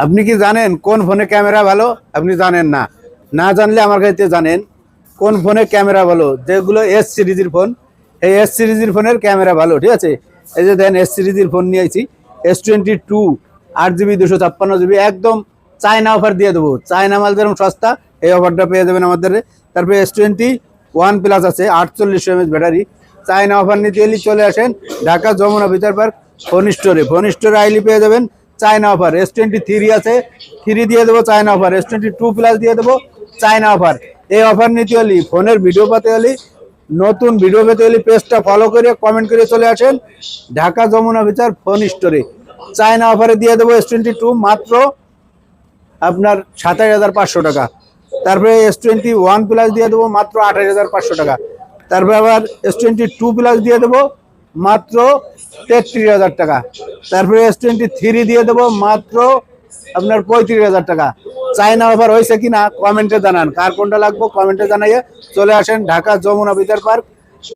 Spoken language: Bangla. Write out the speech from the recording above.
আপনি কি জানেন কোন ফোনে ক্যামেরা ভালো? আপনি জানেন না। না জানলে আমার কাছে জানেন কোন ফোনে ক্যামেরা ভালো। যেগুলো এস সিরিজের ফোন, এই এস সিরিজের ফোনের ক্যামেরা ভালো, ঠিক আছে। এই যে দেন এস সিরিজের ফোন নিয়ে আইছি, S22 8 GB 256 GB, একদম চায়না অফার দিয়ে দেবো। চায়না মাল যেরকম সস্তা, এই অফারটা পেয়ে যাবেন আমাদের। তারপরে S21 প্লাস আছে 4800 mAh ব্যাটারি। চায়না অফার নিতে এলে চলে আসেন Dhaka Jamuna Future Park phone স্টোরে। ফোন স্টোরে আইলি পেয়ে যাবেন চায়না অফার। S23 আছে, 3 দিয়ে দেবো চায়না অফার। S22 প্লাস দিয়ে দেবো চায়না অফার। এই অফার নিতে হলে, ফোনের ভিডিও পেতে হলে, নতুন ভিডিও পেতে হলে পেজটা ফলো করে কমেন্ট করে চলে আসেন ঢাকা যমুনা ফিচার ফোন স্টোরে। চায়না অফারে দিয়ে দেবো S22 মাত্র আপনার 27,500 টাকা। তারপরে S21 প্লাস দিয়ে দেবো মাত্র 28,500 টাকা। তারপরে আবার S22 প্লাস দিয়ে দেবো মাত্র 33,000 টাকা। তারপরে S23 দিয়ে দেবো মাত্র আপনার 35,000 টাকা। চায়না অফার হয়েছে কিনা কমেন্টে জানান, কার কোনটা লাগবে কমেন্টে জানাইয়ে চলে আসেন ঢাকা যমুনা ফিচার পার্ক